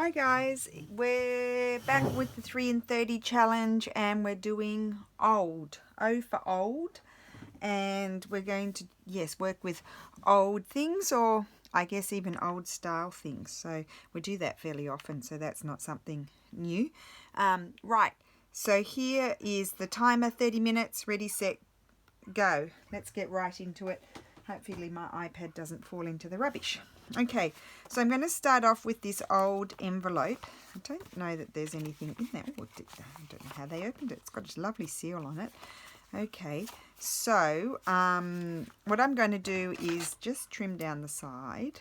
Hi guys, we're back with the 3 in 30 challenge and we're doing old, O for old, and we're going to, yes, work with old things, or I guess even old style things. So we do that fairly often, so that's not something new. Right, so here is the timer, 30 minutes, ready, set, go. Let's get right into it. Hopefully my iPad doesn't fall into the rubbish. Okay, so I'm going to start off with this old envelope. I don't know that there's anything in there. Oh, I don't know how they opened it. It's got a lovely seal on it. Okay, so what I'm going to do is just trim down the side.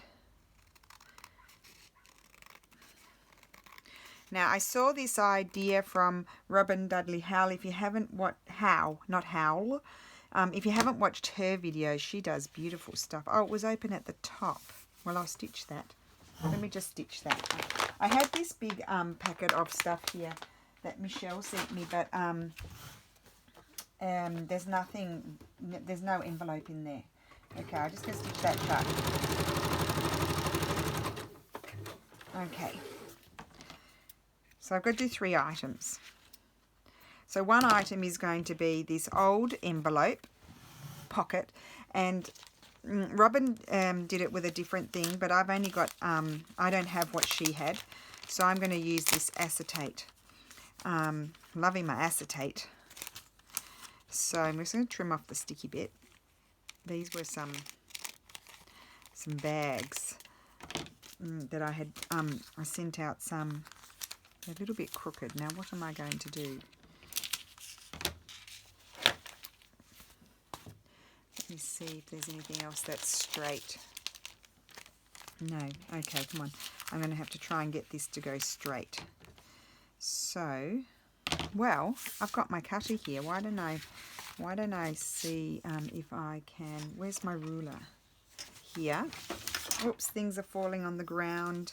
Now, I saw this idea from Dudley Howe. If you haven't watched Howe, not Howl. If you haven't watched her videos, she does beautiful stuff. Oh, it was open at the top. Well, I'll stitch that. Let me just stitch that. I had this big packet of stuff here that Michelle sent me, but there's nothing, there's no envelope in there. Okay, I'm just going to stitch that shut. Okay. So I've got to do 3 items. So one item is going to be this old envelope pocket, and Robin did it with a different thing, but I've only got, I don't have what she had, so I'm going to use this acetate. Loving my acetate. So I'm just going to trim off the sticky bit. These were some bags that I had, I sent out some, they're a little bit crooked. Now what am I going to do? Let me see if there's anything else that's straight. No. Okay, come on. I'm going to have to try and get this to go straight. So, well, I've got my cutter here. Why don't I see if I can... Where's my ruler? Here. Oops, things are falling on the ground.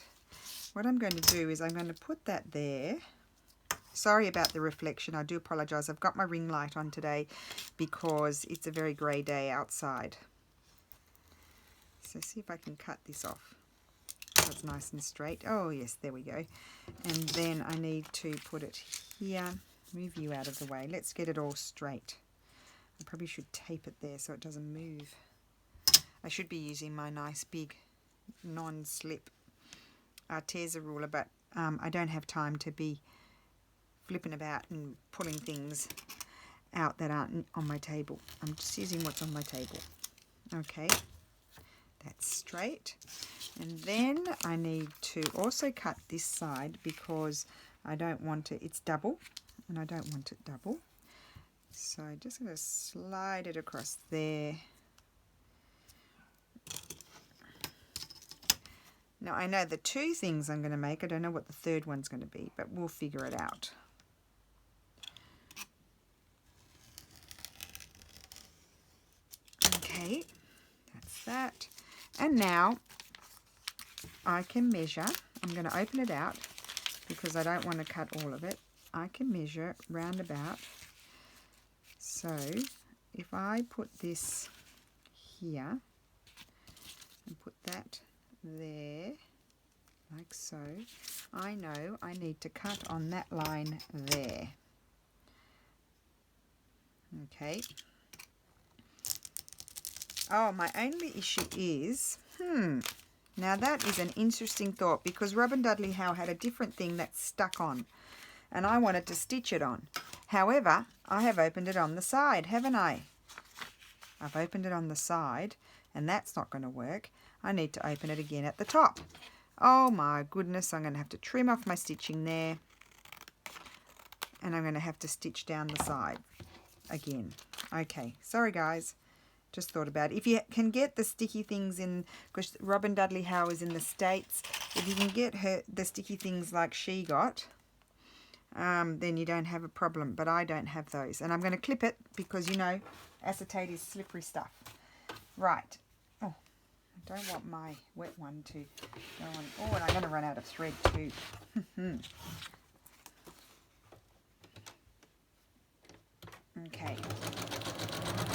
What I'm going to do is I'm going to put that there. Sorry about the reflection. I do apologise. I've got my ring light on today because it's a very grey day outside. So see if I can cut this off. So it's nice and straight. Oh yes, there we go. And then I need to put it here. Move you out of the way. Let's get it all straight. I probably should tape it there so it doesn't move. I should be using my nice big non-slip Arteza ruler, but I don't have time to be flipping about and pulling things out that aren't on my table. I'm just using what's on my table. Okay, that's straight. And then I need to also cut this side because I don't want it, it's double, and I don't want it double. So I'm just going to slide it across there. Now I know the 2 things I'm going to make, I don't know what the 3rd one's going to be, but we'll figure it out. Okay, that's that. And now I can measure. I'm going to open it out because I don't want to cut all of it. I can measure round about. So if I put this here and put that there, like so, I know I need to cut on that line there. Okay. Oh, my only issue is, now that is an interesting thought because Robin Dudley Howe had a different thing that's stuck on and I wanted to stitch it on. However, I have opened it on the side, haven't I? I've opened it on the side and that's not going to work. I need to open it again at the top. Oh my goodness, I'm going to have to trim off my stitching there and I'm going to have to stitch down the side again. Okay, sorry guys. Just thought about it. If you can get the sticky things in, because Robin Dudley Howe is in the States, if you can get the sticky things like she got, then you don't have a problem, but I don't have those. And I'm going to clip it because, you know, acetate is slippery stuff. Right. Oh, I don't want my wet one to go on. Oh, and I'm going to run out of thread too. Okay.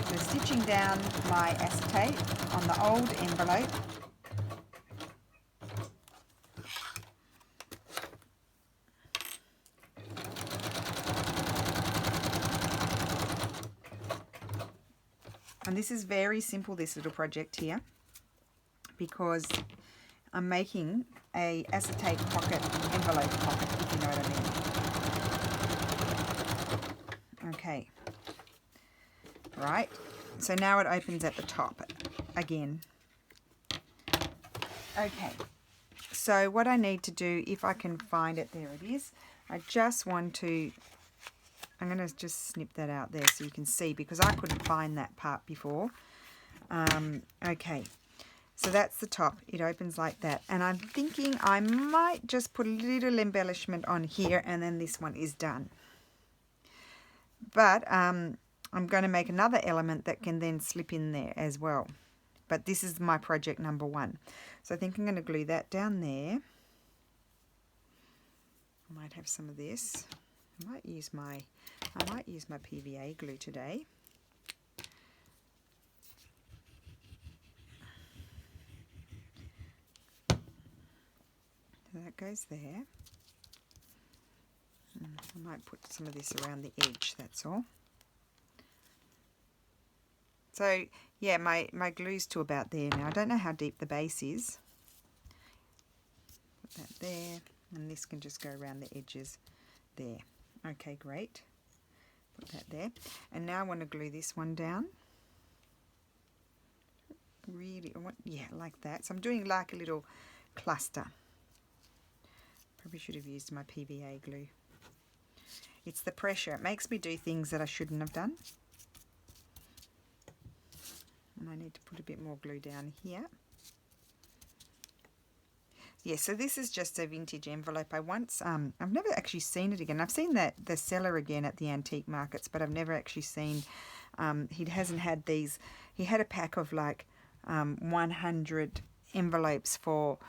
So stitching down my acetate on the old envelope. And this is very simple, this little project here, because I'm making a acetate pocket, envelope pocket, if you know what I mean. Okay. Right. So now it opens at the top again. Okay. So what I need to do, if I can find it, there it is. I just want to, I'm going to just snip that out there so you can see, because I couldn't find that part before. Okay. So that's the top. It opens like that. And I'm thinking I might just put a little embellishment on here, and then this one is done. But I'm going to make another element that can then slip in there as well. But this is my project number 1. So I think I'm going to glue that down there. I might have some of this. I might use my PVA glue today. So that goes there. I might put some of this around the edge, that's all. So yeah, my glue's to about there now. I don't know how deep the base is. Put that there, and this can just go around the edges there. Okay, great. Put that there. And now I want to glue this one down. Really, yeah, like that. So I'm doing like a little cluster. Probably should have used my PVA glue. It's the pressure. It makes me do things that I shouldn't have done. And I need to put a bit more glue down here. Yeah, so this is just a vintage envelope. I've never actually seen it again. I've seen the seller again at the antique markets, but I've never actually seen, he hasn't had these. He had a pack of like 100 envelopes for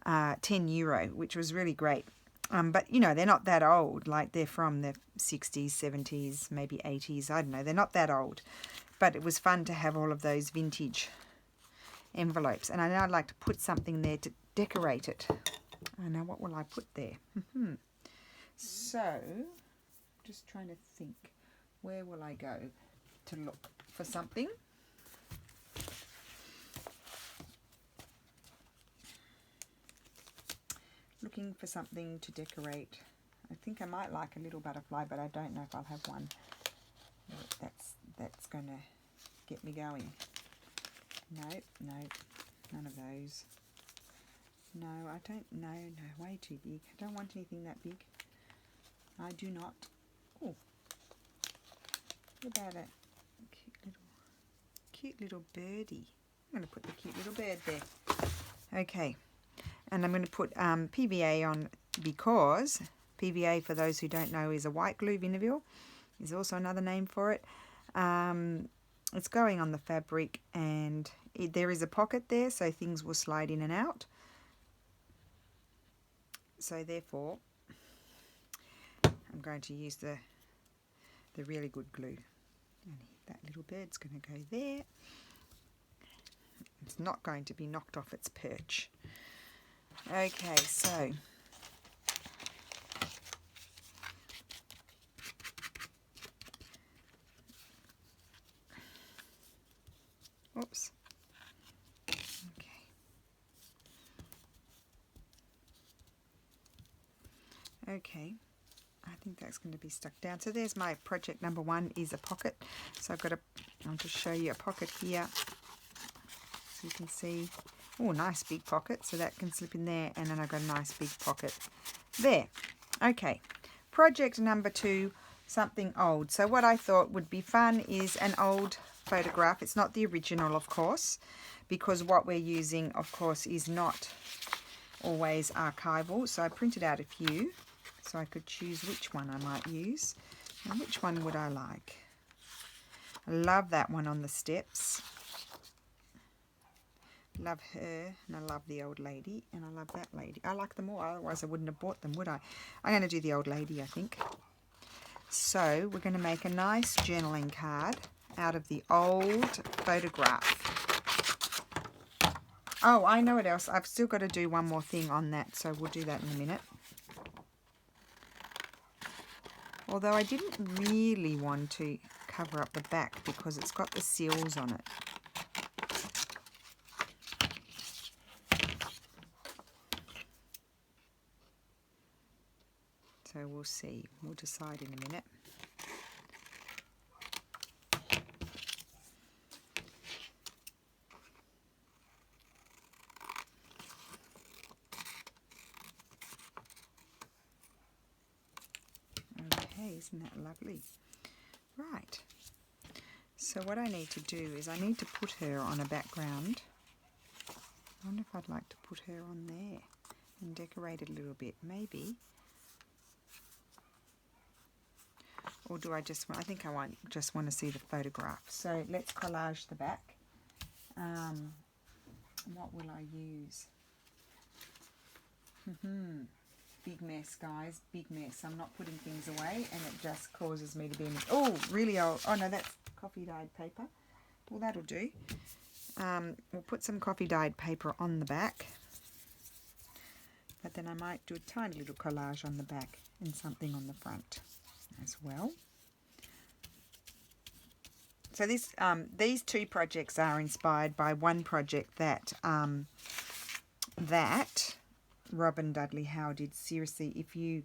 €10, which was really great. But, you know, they're not that old. Like, they're from the 60s, 70s, maybe 80s. I don't know. They're not that old. But it was fun to have all of those vintage envelopes. And I know I'd like to put something there to decorate it. I know, what will I put there? So, just trying to think. Where will I go to look for something? Looking for something to decorate. I think I might like a little butterfly, but I don't know if I'll have one that's going to get me going. No, none of those. No, I don't. No, way too big. I don't want anything that big. I do not. Oh, what about a cute little birdie? I'm going to put the cute little bird there. Okay. And I'm going to put PVA on, because PVA, for those who don't know, is a white glue. Vinaville is also another name for it. It's going on the fabric, and there is a pocket there, so things will slide in and out. So therefore, I'm going to use the really good glue. And that little bird's going to go there. It's not going to be knocked off its perch. Okay, so oops. Okay, I think that's going to be stuck down. So there's my project number 1, is a pocket. So I'll just show you a pocket here, so you can see. Oh, nice big pocket, so that can slip in there, and then I've got a nice big pocket there. Okay, project number 2, something old. So what I thought would be fun is an old photograph. It's not the original, of course, because what we're using, of course, is not always archival. So I printed out a few, so I could choose which one I might use. And which one would I like? I love that one on the steps. Love her, and I love the old lady, and I love that lady. I like them all, otherwise I wouldn't have bought them, would I? I'm going to do the old lady, I think. So we're going to make a nice journaling card out of the old photograph. Oh, I know what else. I've still got to do one more thing on that, so we'll do that in a minute. Although I didn't really want to cover up the back because it's got the seals on it. So we'll see. We'll decide in a minute. Okay, isn't that lovely? Right. So what I need to do is I need to put her on a background. I wonder if I'd like to put her on there and decorate it a little bit, maybe. Or do I just want, I think I just want to see the photograph. So let's collage the back. What will I use? Big mess, guys, big mess. I'm not putting things away and it just causes me to be in, oh, really old. Oh no, that's coffee dyed paper. Well, that'll do. We'll put some coffee dyed paper on the back. But then I might do a tiny little collage on the back and something on the front as well. So this, these two projects are inspired by one project that that Rob and Dudley Howe did. Seriously, if you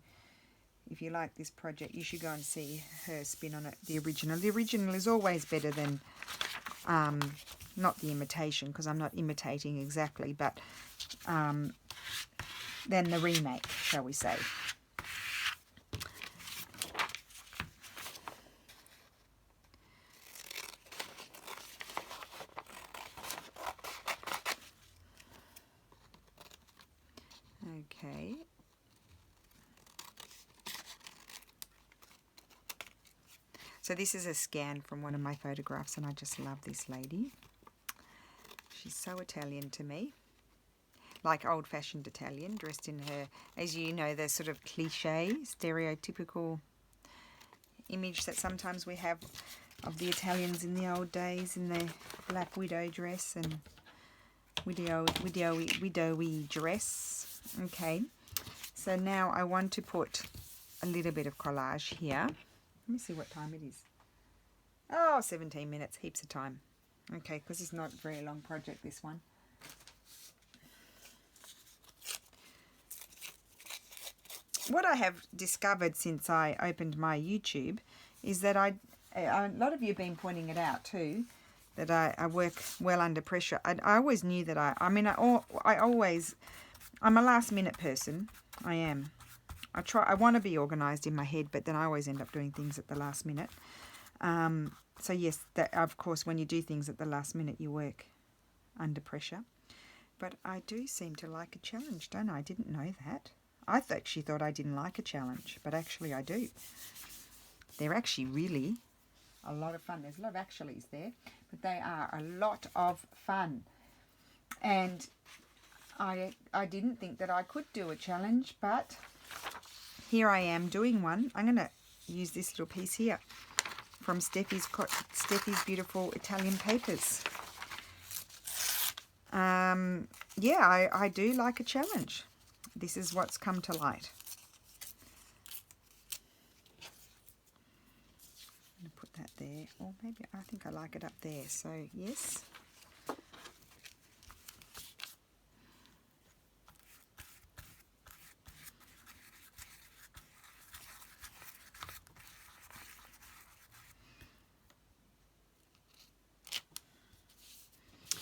like this project, you should go and see her spin on it. The original. The original is always better than not the imitation, because I'm not imitating exactly, but than the remake, shall we say. Okay. So this is a scan from one of my photographs, and I just love this lady. She's so Italian to me. Like old-fashioned Italian, dressed in her, as you know, the sort of cliche, stereotypical image that sometimes we have of the Italians in the old days in their black widow dress and widowy dress. Okay, so now I want to put a little bit of collage here. Let me see what time it is. Oh, 17 minutes, heaps of time. Okay, because it's not a very long project, this one. What I have discovered since I opened my YouTube is that a lot of you have been pointing it out too, that I work well under pressure. I always knew that I'm a last minute person. I am. I want to be organised in my head, but then I always end up doing things at the last minute. So yes, that, of course, when you do things at the last minute, you work under pressure. But I do seem to like a challenge, don't I? I didn't know that. I actually thought I didn't like a challenge, but actually I do. They're actually really a lot of fun. There's a lot of actuallys there, but they are a lot of fun. And I didn't think that I could do a challenge, but here I am doing one. I'm going to use this little piece here from Steffi's Beautiful Italian Papers. Yeah, I do like a challenge. This is what's come to light. I'm going to put that there. Or maybe I think I like it up there. So, yes.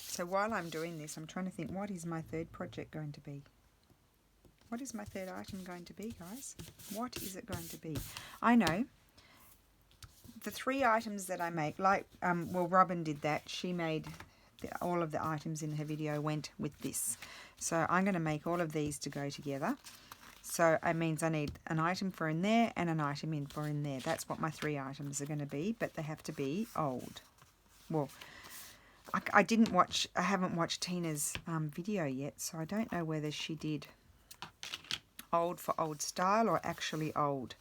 So while I'm doing this, I'm trying to think, what is my third project going to be? What is my third item going to be, guys? What is it going to be? I know. The 3 items that I make, like, well, Robin did that. She made all of the items in her video went with this. So I'm going to make all of these to go together. So it means I need an item for in there and an item for in there. That's what my 3 items are going to be, but they have to be old. Well, I haven't watched Tina's video yet, so I don't know whether she did old for old style or actually old.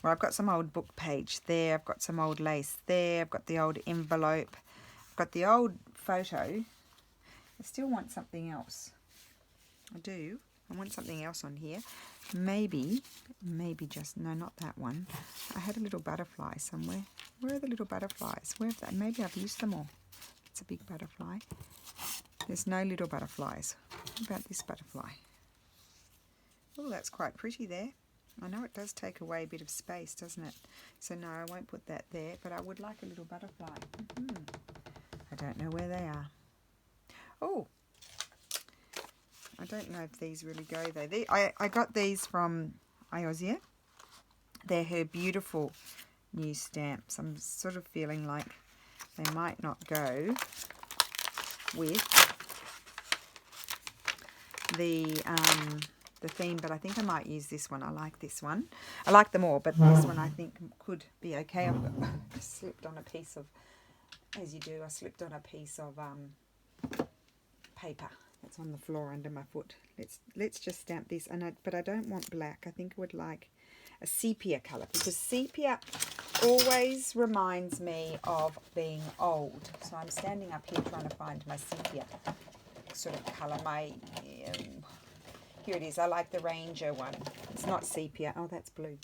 Well, I've got some old book page there, I've got some old lace there, I've got the old envelope, I've got the old photo. I still want something else. I do. I want something else on here. Maybe just, no, not that one. I had a little butterfly somewhere. Where are the little butterflies? Where have they? Maybe I've used them all. It's a big butterfly. There's no little butterflies. What about this butterfly? Oh, that's quite pretty there. I know it does take away a bit of space, doesn't it? So no, I won't put that there, but I would like a little butterfly. I don't know where they are. Oh, I don't know if these really go there. I got these from Iosia. They're her beautiful new stamps. I'm sort of feeling like they might not go with the theme, but I think I might use this one. I like this one. I like them all, but this one I think could be okay. I slipped on a piece of, as you do, I slipped on a piece of paper that's on the floor under my foot. Let's just stamp this, but I don't want black. I think I would like a sepia colour, because sepia always reminds me of being old. So I'm standing up here trying to find my sepia sort of colour. Here it is. I like the Ranger one. It's not sepia. Oh, that's blue.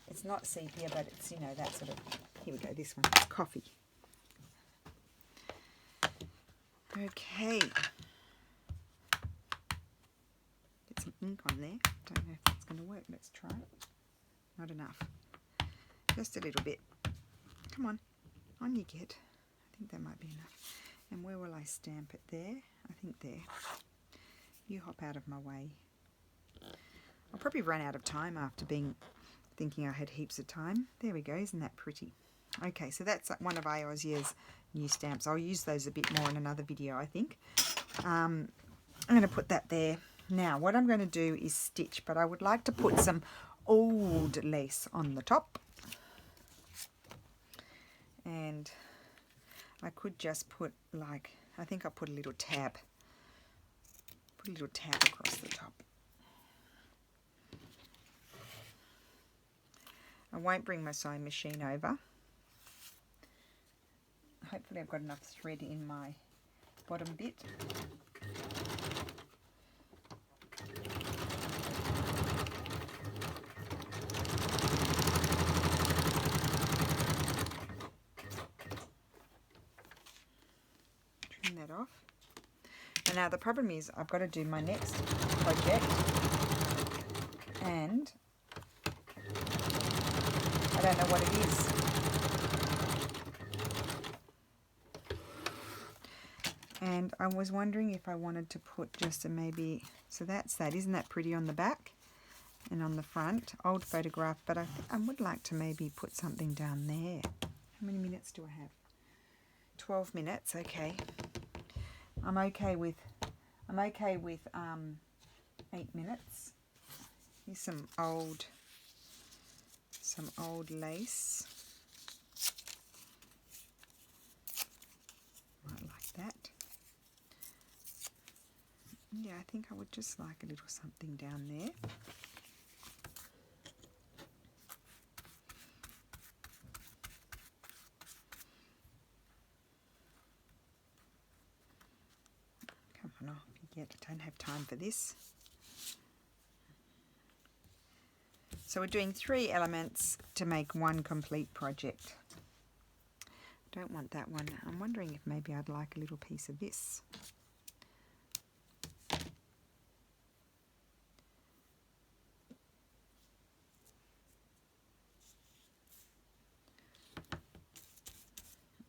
It's not sepia, but it's, you know, that sort of... Here we go. This one. Coffee. Okay. Get some ink on there. Don't know if that's going to work. Let's try it. Not enough. Just a little bit. Come on. On you get. I think that might be enough. And where will I stamp it? There? I think there. You hop out of my way. I'll probably run out of time after thinking I had heaps of time. There we go. Isn't that pretty? Okay, so that's one of Iosia's new stamps. I'll use those a bit more in another video, I think. I'm going to put that there. Now, what I'm going to do is stitch, but I would like to put some old lace on the top. And I could just put, like, I think I'll put a little tab. Put a little tab across the top. I won't bring my sewing machine over. Hopefully I've got enough thread in my bottom bit. Trim that off. And now the problem is I've got to do my next project, and I don't know what it is. And I was wondering if I wanted to put just a maybe, so that's that. Isn't that pretty on the back and on the front? Old photograph, but I would like to maybe put something down there. How many minutes do I have? 12 minutes, okay. I'm okay with 8 minutes. Here's some old lace. Right, like that. Yeah, I think I would just like a little something down there. Come on, off you get. I don't have time for this. So we're doing 3 elements to make one complete project. Don't want that one. I'm wondering if maybe I'd like a little piece of this.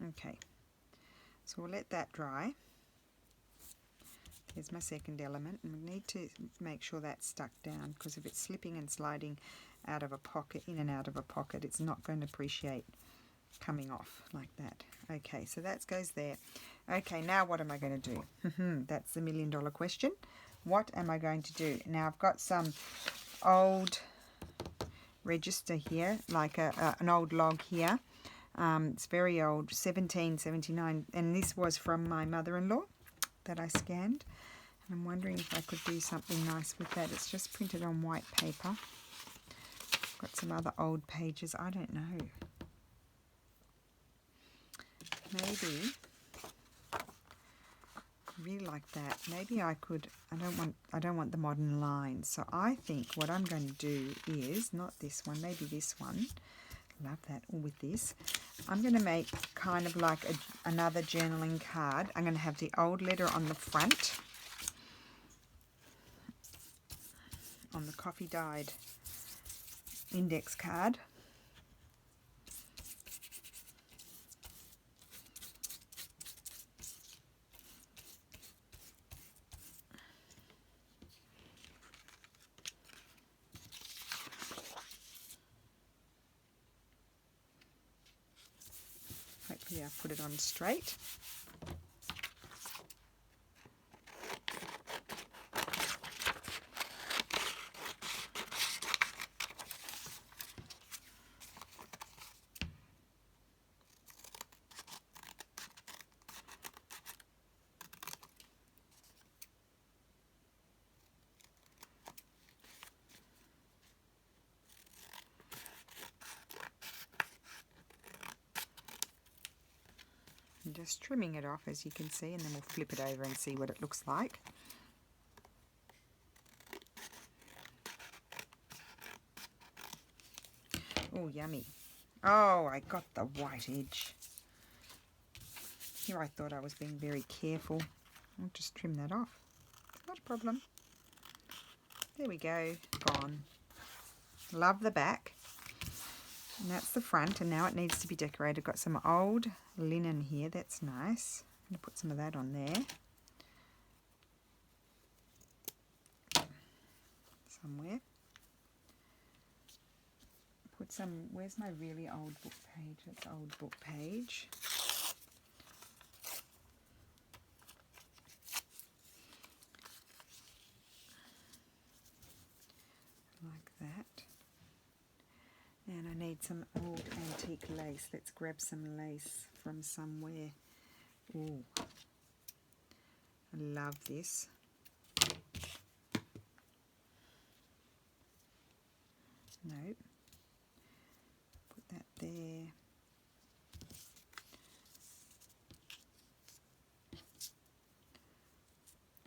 Okay, so we'll let that dry. Here's my second element, and we need to make sure that's stuck down, because if it's slipping and sliding out of a pocket, in and out of a pocket, it's not going to appreciate coming off like that. Okay, so that goes there. Okay, now what am I going to do? That's the million-dollar question. What am I going to do? Now I've got some old register here, like an old log here. It's very old, 1779, and this was from my mother-in-law that I scanned. And I'm wondering if I could do something nice with that. It's just printed on white paper. Got some other old pages. I don't know. Maybe I really like that. Maybe I could. I don't want the modern lines. So I think what I'm going to do is not this one. Maybe this one. Love that. With this, I'm going to make kind of like another journaling card. I'm going to have the old letter on the front, on the coffee dyed index card. Hopefully I've put it on straight. I'm just trimming it off, as you can see, and then we'll flip it over and see what it looks like. Oh, yummy. Oh, I got the white edge. Here I thought I was being very careful. I'll just trim that off. Not a problem. There we go. Gone. Love the back. And that's the front, and now it needs to be decorated. Got some old linen here. That's nice. I'm going to put some of that on there. Somewhere. Put some, where's my really old book page? That's old book page. Like that. And I need some old antique lace. Let's grab some lace from somewhere. Ooh, I love this. Nope. Put that there.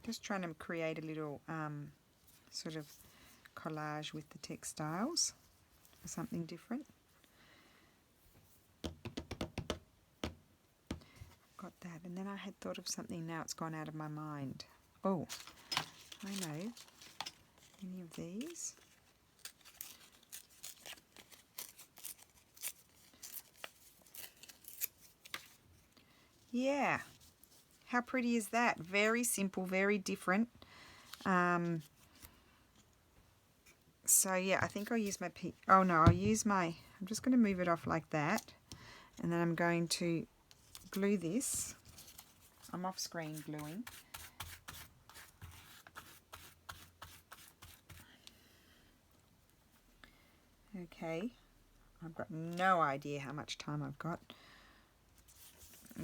Just trying to create a little sort of collage with the textiles. Something different. Got that, and then I had thought of something. Now it's gone out of my mind. Oh, I know. Any of these? Yeah. How pretty is that? Very simple, very different. So yeah, I think I'll use my I'm just going to move it off like that, and then I'm going to glue this. I'm off screen gluing. Okay, I've got no idea how much time I've got.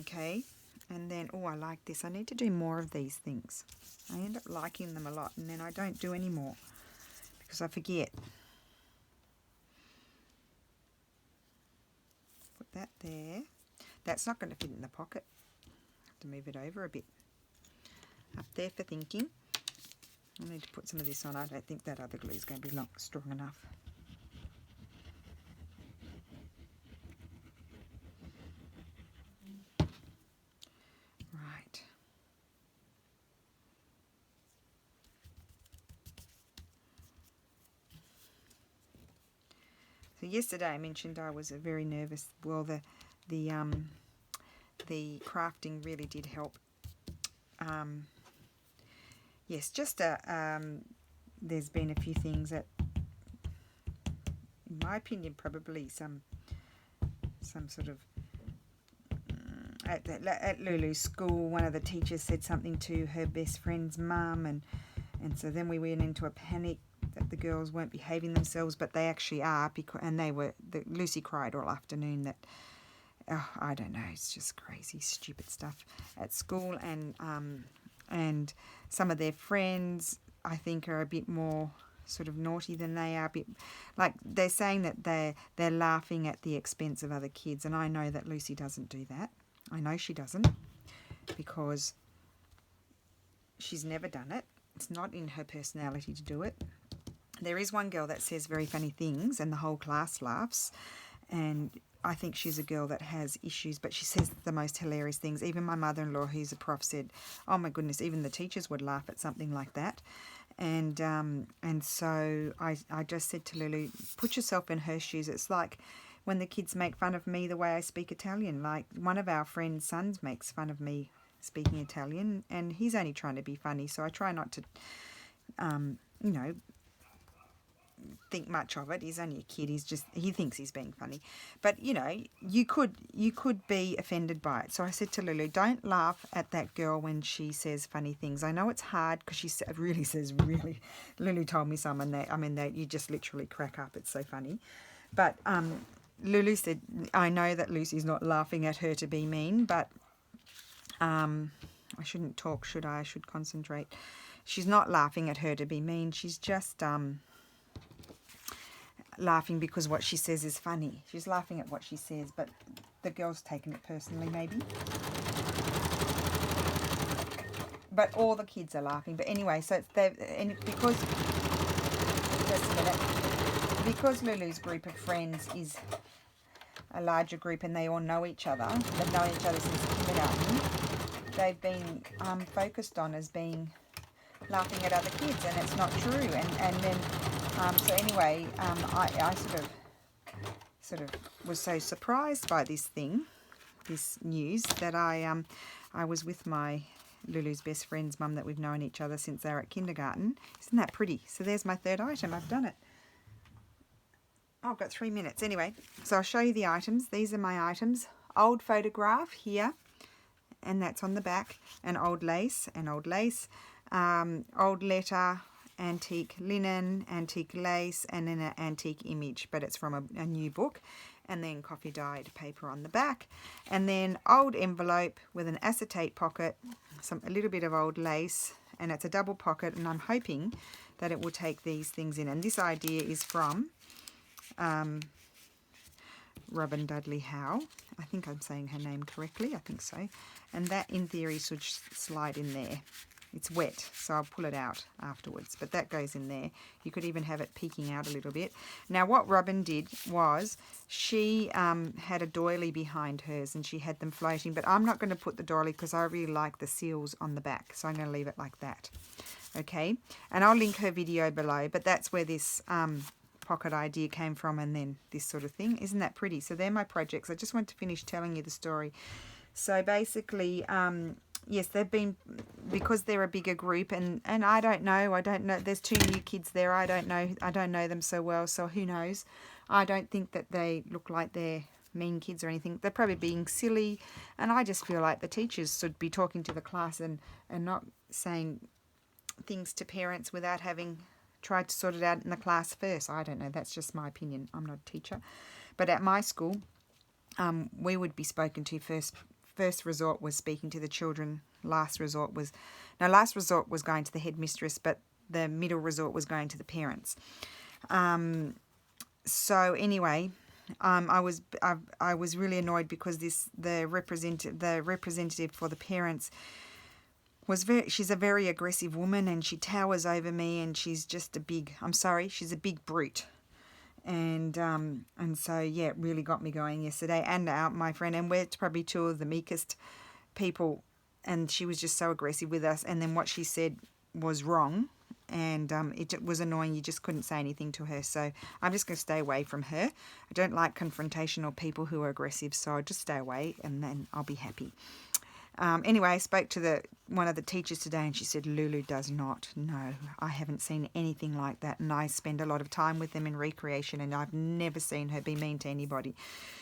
Okay, and then, oh, I like this. I need to do more of these things. I end up liking them a lot, and then I don't do any more because I forget. Put that there. That's not going to fit in the pocket. I have to move it over a bit. Up there for thinking. I need to put some of this on. I don't think that other glue is going to be strong enough. Right. So yesterday I mentioned I was very nervous. Well, the crafting really did help. Yes, just there's been a few things that, in my opinion, probably some sort of at Lulu's school, one of the teachers said something to her best friend's mum, and so then we went into a panic that the girls weren't behaving themselves, but they actually are, Lucy cried all afternoon that, I don't know, it's just crazy, stupid stuff at school, and some of their friends, I think, are a bit more sort of naughty than they are. A bit like they're saying that they're laughing at the expense of other kids, and I know that Lucy doesn't do that. I know she doesn't, because she's never done it. It's not in her personality to do it. There is one girl that says very funny things, and the whole class laughs, and I think she's a girl that has issues, but she says the most hilarious things. Even my mother-in-law, who's a prof, said, oh my goodness, even the teachers would laugh at something like that. And so I just said to Lulu, put yourself in her shoes. It's like when the kids make fun of me the way I speak Italian. Like one of our friend's sons makes fun of me speaking Italian, and he's only trying to be funny, so I try not to, you know, think much of it. He's only a kid. He thinks he's being funny, but you know, you could be offended by it. So I said to Lulu, don't laugh at that girl when she says funny things. I know it's hard because she really says really. Lulu told me some, and that you just literally crack up. It's so funny, but Lulu said, I know that Lucy's not laughing at her to be mean, but I shouldn't talk, should I? I should concentrate. She's not laughing at her to be mean. She's just laughing because what she says is funny. She's laughing at what she says, but the girl's taken it personally, maybe. But all the kids are laughing. But anyway, so because Lulu's group of friends is a larger group and they all know each other, they've known each other since kindergarten, they've been focused on as being laughing at other kids, and it's not true. And then so anyway, I sort of was so surprised by this news, that I was with my Lulu's best friend's mum that we've known each other since they were at kindergarten. Isn't that pretty? So there's my third item. I've done it. Oh, I've got 3 minutes. Anyway, so I'll show you the items. These are my items. Old photograph here, and that's on the back. An old lace, old letter, antique linen, antique lace, and then an antique image, but it's from a new book. And then coffee dyed paper on the back, and then old envelope with an acetate pocket, a little bit of old lace, and it's a double pocket, and I'm hoping that it will take these things in. And this idea is from Robin Dudley Howe. I think I'm saying her name correctly. I think so. And that in theory should slide in there. It's wet, so I'll pull it out afterwards, but that goes in there. You could even have it peeking out a little bit. Now what Robin did was she had a doily behind hers, and she had them floating, but I'm not going to put the doily because I really like the seals on the back, so I'm going to leave it like that. Okay, and I'll link her video below, but that's where this pocket idea came from, and then this sort of thing. Isn't that pretty? So they're my projects. I just want to finish telling you the story. So basically, yes, they've been, because they're a bigger group, and I don't know, there's 2 new kids there. I don't know them so well, so who knows. I don't think that they look like they're mean kids or anything. They're probably being silly, and I just feel like the teachers should be talking to the class and not saying things to parents without having tried to sort it out in the class first. I don't know, that's just my opinion. I'm not a teacher. But at my school, we would be spoken to first. First resort was speaking to the children. Last resort was going to the headmistress, but the middle resort was going to the parents. So anyway, I was really annoyed because the representative for the parents she's a very aggressive woman, and she towers over me, and she's just she's a big brute. And so yeah, it really got me going yesterday. And my friend, and we're probably 2 of the meekest people, and she was just so aggressive with us, and then what she said was wrong, and it was annoying. You just couldn't say anything to her, so I'm just going to stay away from her. I don't like confrontational people who are aggressive, so I'll just stay away, and then I'll be happy. Anyway, I spoke to one of the teachers today, and she said, Lulu does not know. I haven't seen anything like that, and I spend a lot of time with them in recreation, and I've never seen her be mean to anybody.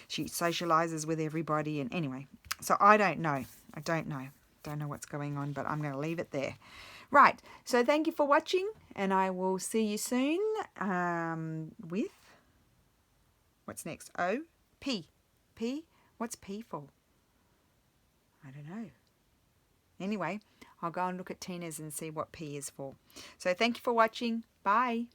She socialises with everybody, and anyway, so I don't know. Don't know what's going on, but I'm going to leave it there. Right, so thank you for watching, and I will see you soon with, what's next? O? P. P? What's P for? I don't know. Anyway, I'll go and look at Tina's and see what P is for. So thank you for watching. Bye.